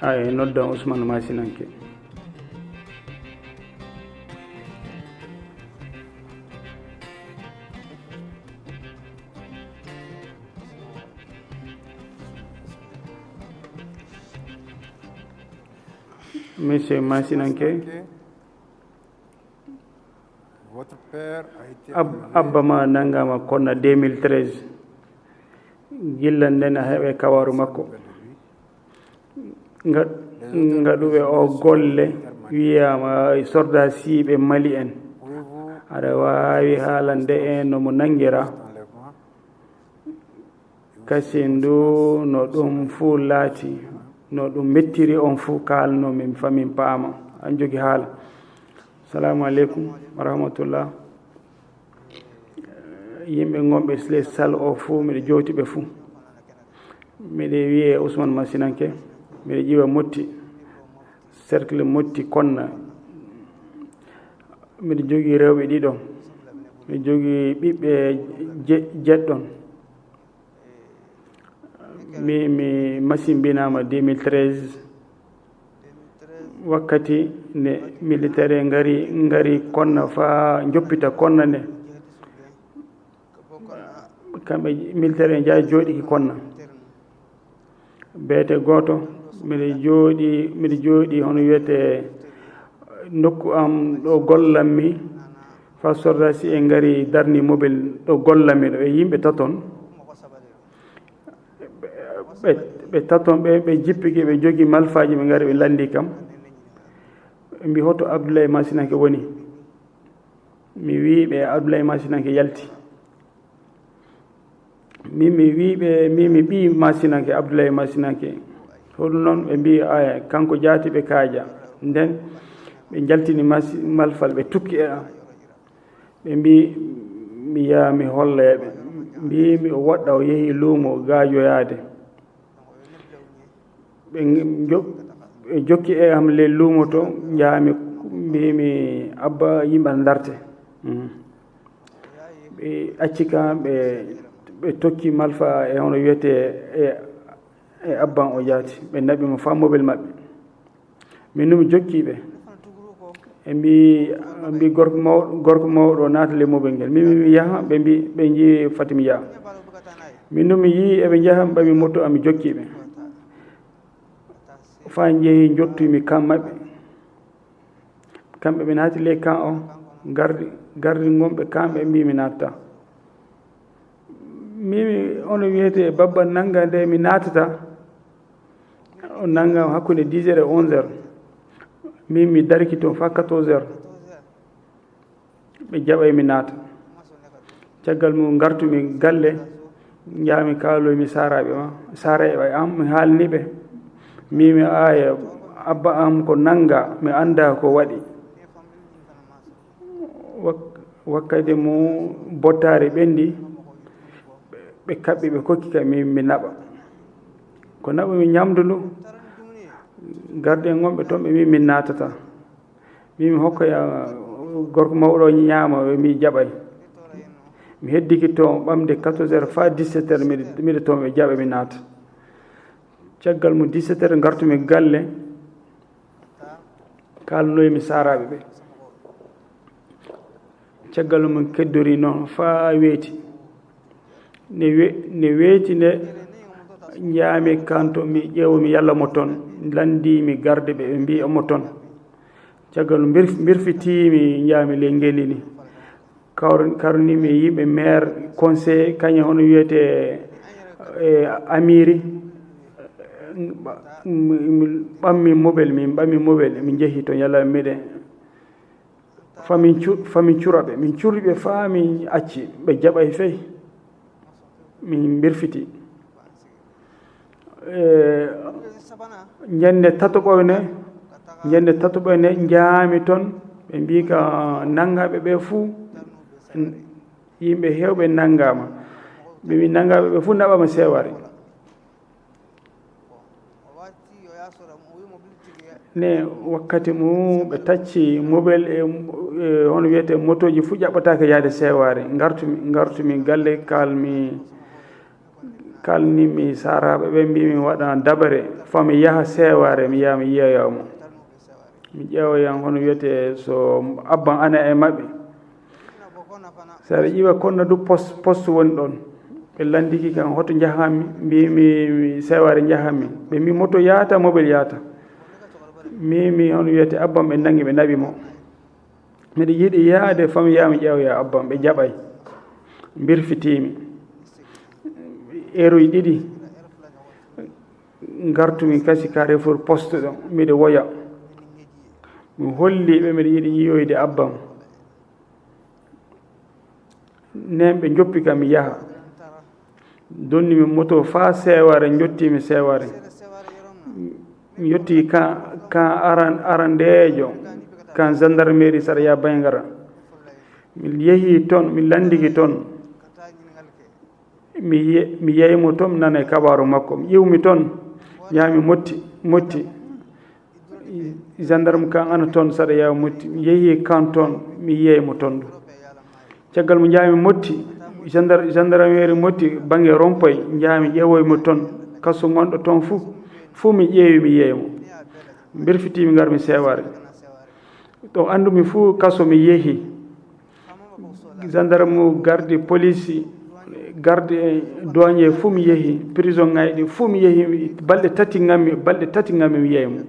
ay noddan Ousmane Massinanke. Monsieur Massinanke, votre père a été abba ma nangama konna 2013 gillan nden a heɓe kawaru makko ngaɗuɓe o golle wiyama sorda siiɓe Mali en aɗa wawi haalande en no mo nangira kasi ndu no ɗum fuu laati no ɗum mettiri on fuu kalno min famin paama an jogi haala. Assalamu aleykum wa rahmatullah. Yimɓe gonɓe le sal o fuu miɗe jowtiɓe fuu miɗe wiye Ousmane Massinanke miɗe ƴiwa motti cercle motti konna miɗe jogii rewɓe ɗiɗon miɗe jogii ɓiɓɓe jeɗɗon mi masimbinama 2013 wakkati ne militaire ngari konna fa joppita konna nde kamɓe militaire jaa jooɗiki konna beete gooto miɗe jooɗi hono wiyete nokku am ɗo gollanmi fa sordasi e ngari darni mobile ɗo gollanmi ɗo e yimɓe taton ɓe taton ɓe jippiki ɓe jogi malfaji ɓe ngari ɓe landi kam mbi hoto Abdoulaye Massinanke woni mi wiiɓe Abdoulaye Massinanke yalti min mi wiiɓe min mi ɓii Massinanke Abdoulaye Massinanke hoɗum noon ɓe mbi aya kanko jaati ɓe kaaja nden ɓe jaltini malfal ɓe tukki e am ɓe mbi mi yaha mi holleɓe mbimi o woɗɗa o yeehi luumo gaajoyaade ɓe jokki e am le luumo to jahami mbimi abba yimɓe an darte ɓe acci kam ɓe tokki malfa e hono wiyete e abban o jaati ɓe naɓimo fa mobile maɓɓe min numi jokkiɓe e mbi gorko mawɗo naata le mobile ngel mi yaha ɓe mbi ɓe jii fatimi yaha min numi yii eɓe jaha ɓami moto ami jokkiɓe fa jeehi jottumi kam maɓɓe kamɓe ɓe naati le kan o gardi gonɓe kamɓe mbimi natta mimi ono wiyete babba nanga nde mi natata o nangam hakkude 10 heures et 11 heures min mi dariki toon fa 14 heures ɓe jaɓay mi naata caggal mum gartumi galle jami kaaloymi saraɓe am mi haalniɓe mimi aya abba am ko nanga mi anda ko waɗi wakkati mo bottare ɓendi ɓe kaɓɓi ɓe kokki kam mi naɓa ko naɓami ñamdu ndu garde gonɓe toon ɓe min natata mimi hokkoya gorko mawɗo ñaama mi jaɓay mi heddiki toon ɓamde 14 heures fa 17 heures miɗe toon ɓe jaɓa mi naata caggal mo 17 heures gartumi galle kalnoymi saraɓe ɓe caggal mo keddori noon fa weeti ne weeti nde jaami kanto mi ƴeewmi yalla mo toon landimi garde ɓe ɓe mbi omo toon caggal birfitimi jaami le ngeli ni karnimi yimɓe maire conseil kañum hono wiyete amiri ɓammi mobile min jeehi to yalla miɗen famin curaɓe min curriɓe fa min acci ɓe jaɓay fey min birfiti ñande tatoɓoyne jaami toon ɓe mbi ka nangaɓe ɓe fuu yimɓe hewɓe nangama ɓe nangaɓe ɓe fuu naɓama seware ne wakkati mum ɓe tacci mobile e hono wiyete motoji fuu ƴaɓɓatake yaade seware gartumi galle kalmi kalnimi saraɓe ɓe mbimi waɗa dabare fami yaha seware mi yaha mi yiyoyamo mi ƴeewoyan hono wiyete so abban ana e maɓɓe saɗa ƴiwa konno du poste woni ɗon ɓe landiki kan hoto jahanmi mbimi seware jahanmi ɓe mbi moto yaata mobile yaata mimi hono wiyete abban ɓe nangi ɓe naɓi mo miɗa yiiɗi yaade fami yaha mi ƴeewoya abban ɓe jaɓay birfitimi eruji ɗiɗi gartumi kasi Carrefour poste ɗo miɗa woya mi holliɓe miɗa yiiɗi yiyoyde abbam nen ɓe joppi kam mi yaha donnimi moto fa seware jottimi seware mi yetti kan arandejo kan gendarmerie saɗa yaha Bayngara mi yeehi toon mi landiki toon mi yeymo toon mi nana e kabaru makko mi ƴiwmi toon yahami motti gendarme kan ana toon saɗa yaha motti mi yeehi kan toon mi yeymo toon ɗum caggal mo jahami motti gendarmerie motti banggue rompoy jahami ƴeewoymo toon kaso gonɗo toon fuu mi ƴeewi mi yeymo berfitimi garmi seware ɗo andumi fuu kaso mi yeehi gendarme garde police garde douanier fuu mi yeehi prison ŋayɗi fuu mi yeehi balɗe tati gammi mi yeymo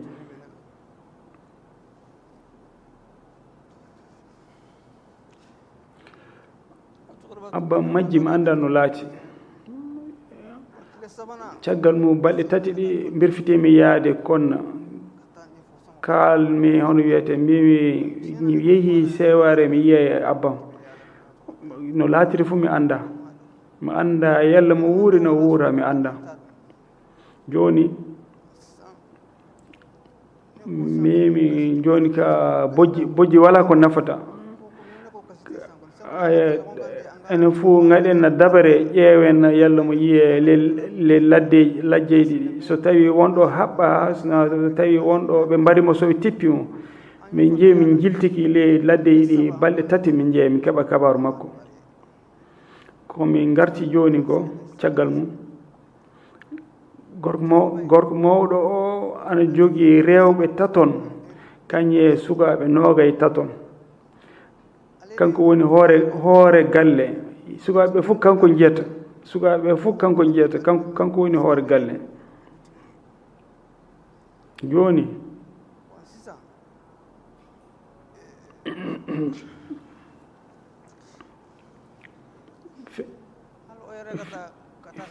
abba majji mi anda no laati caggal mum balɗe tati ɗi berfitimi yaade konna kalmi hono wiyete mbimi mi yeehi seware mi yiye abbam no laatiri fuu mi anda yalla mo wuuri no wuura mi anda joni mimi joni ka bojji wala ko nafata enen fuu gaɗen no dabare ƴeewen yalla mo yiye le lajjeji ɗi so tawi wonɗo haɓɓa so tawi wonɗo ɓe mbarimo soɓe tippi mo min jeeyi min jiltiki le laddeji ɗi balɗe tati min jeeya min keeɓa kabaru makko komin garti joni ko caggal mum gorko mawɗo o ana jogii rewɓe taton kañe sukaɓe noogay taton kanko woni hoore galle sukaɓe fof kanko jiyata kanko woni hoore galle joni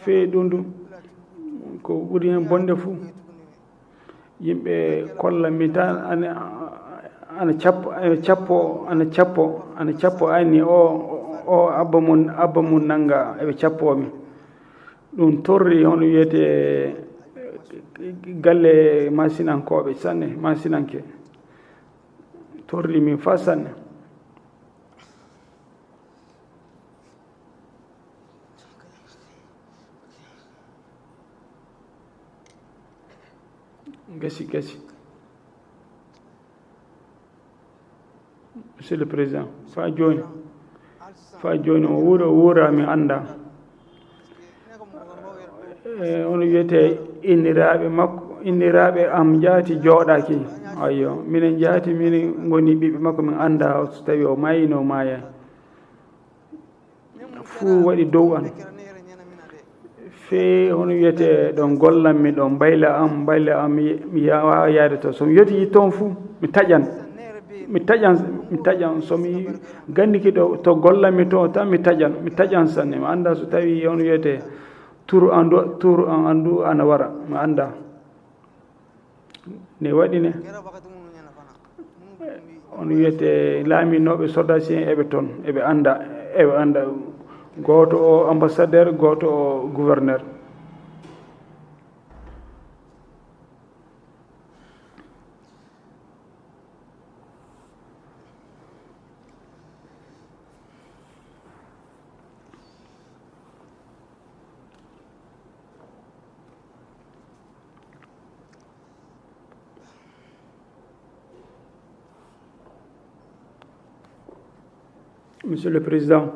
fe ɗum ko ɓuri hen bonde fuu yimɓe kolla mi tan ana cappo anni o abba mum nanga eɓe cappomi ɗum torri hono wiyete galle masinankoɓe sanne masinanke torri min fa sanne gasi monsieur le président fa joni o wuura mi anda ono wiyete inniraɓe am jaati jooɗaki ayyo minen jaati minen goni ɓiɓɓe makko min anda so tawi o mayino maya fuu waɗi dow an fe hono wiyete ɗon gollanmi ɗon mbayla am mi wawa yaade to somi yoti toon fuu mi taƴan somi gandiki ɗo to gollanmi to tan mi taƴan sanne mi anda so tawi hono wiyete tour an andu ana wara mi anda ne waɗi ne hono wiyete laaminoɓe soldats en eɓe toon eɓe anda goto o ambassadeur goto o gouverneur Monsieur le Président,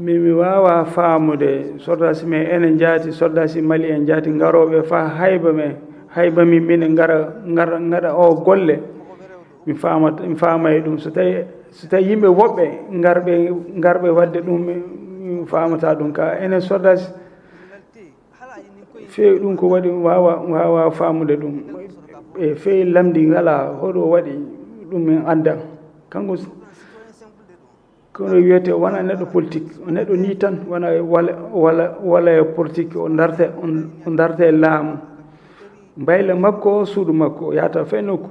mi wawa faamude soldasi men enen jaati soldasi Mali en jaati ngaroɓe fa hayba min minen ngara o golle mi faamay ɗum so tawi yimɓe woɓɓe ngarɓe wadde ɗum mi famata ɗum ka enen soldasi feewi ɗum ko waɗi wawa faamude ɗum e feewi lamdi ngala hoɗo waɗi ɗum min anda kanko kono wiyete wona neɗɗo politique o neɗɗo ni tan wona wala e politique o darta e laamu mbayla makko suudu makko o yahata fay nokku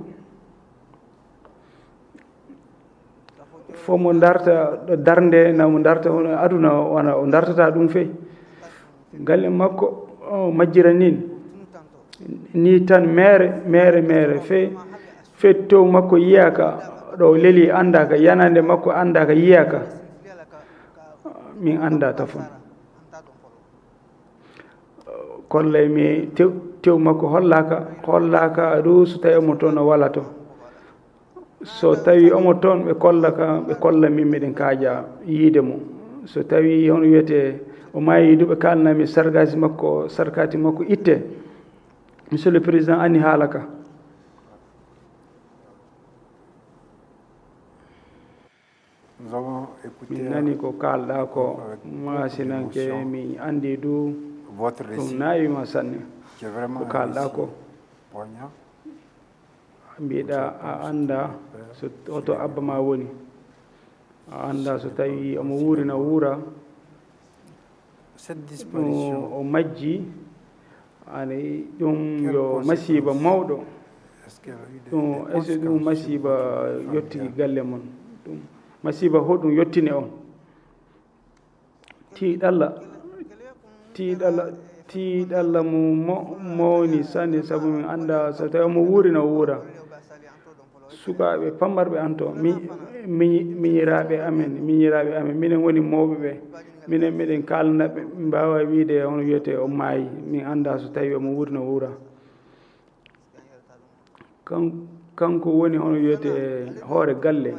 fo mo darta ɗo darnde na mo darta hono aduna wona o dartata ɗum fey galle makko o majjira ni tan mere fe tew makko yiyaka ɗo leli andaka yanande makko andaka yiyaka min anda tafon kollay mi tew makko hollaka ɗo so tawi omo toon o wala to so tawi omo toon ɓe kolla min miɗen kaaja yiide mo so tawi hono wiyete o maayi duɓe kalnami sarkati makko itte monsieur le président anni haala ka min nani ko kalɗa ko masinanke mi andi du ɗum nawima sanne ko kalɗa ko mbiɗa a anda so oto abba ma woni a anda so tawi omo wuurina wuura o majji ani ɗum yo masiba mawɗo ɗum est ce que ɗum masiba yetti galle mon ɗum masiba hoɗum yettini on tiiɗalla mo mawni sanne sabu min anda so tawi omo wuurina wuura sukaɓe pammarɓe an to miñiraɓe amen minen woni mawɓe ɓe minen miɗen kalnaɓe mbawa wiide hono wiyete o maayi min anda so tawi omo wuurina wuura kanko woni hono wiyete hoore galle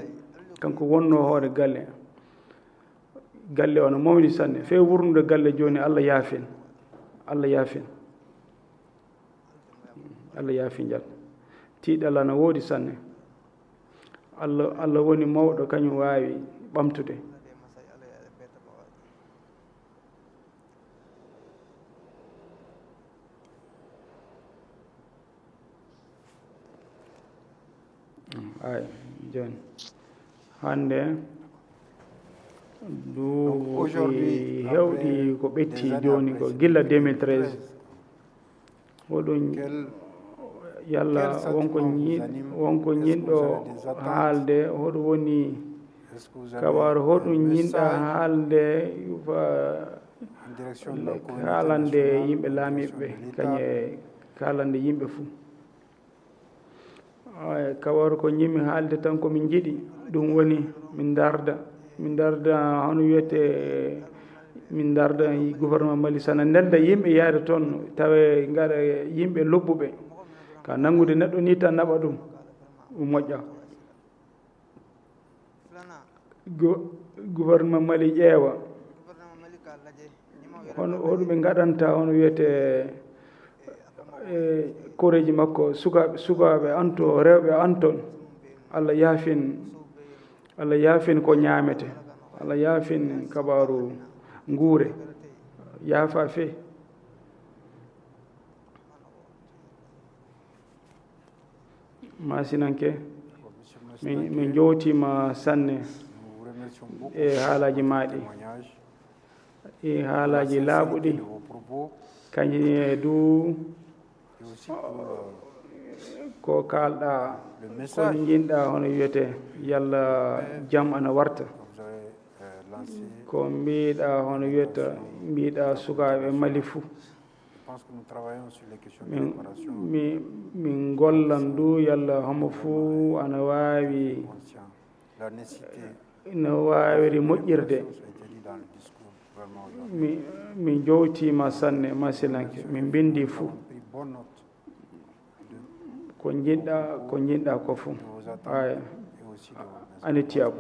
kanko wonno hoore galle ono mawni sanne fewi wurnude galle joni Allah yaafin jat tiiɗalla no woodi sanne Allah woni mawɗo kañum waawi ɓamtude ay joni hande duuɓi hewɗi ko ɓetti joni ko gilla 2013 hoɗum yalla wonko ñinɗo haalde hoɗo woni kabaru hoɗum ñinɗa haalde haalande yimɓe laamiɓe kañe kaalande yimɓe fuu kabaru ko ñimmi haalde tan komin jiɗi ɗum woni min darda hono wiyete min darda gouvernement Mali sana nelda yimɓe yaade toon tawe ngaɗa yimɓe lobbuɓe ka nanngude neɗɗo ni tan naɓa ɗum moƴƴa gouvernement Mali ƴeewa hoɗuɓe ngaɗanta hono wiyete koreji makko sukaɓe anto rewɓe anton Allah yaafin ko ñaamete Allah yaafin kabaru nguure yaafa fe masinanke min jowtima sanne e haalaji maɗi e haalaji laaɓuɗi kañum e du ko kalɗa kono jinɗa hono wiyete yalla jam ana warta ko mbiɗa hono wiyata mbiɗa sukaɓe Mali fuu min gollan du yalla homo fuu ana wawi no wawiri moƴƴirde min jowtima sanne masilanke min bindi fuu ko jinɗa ko fuu aya ani tiyabu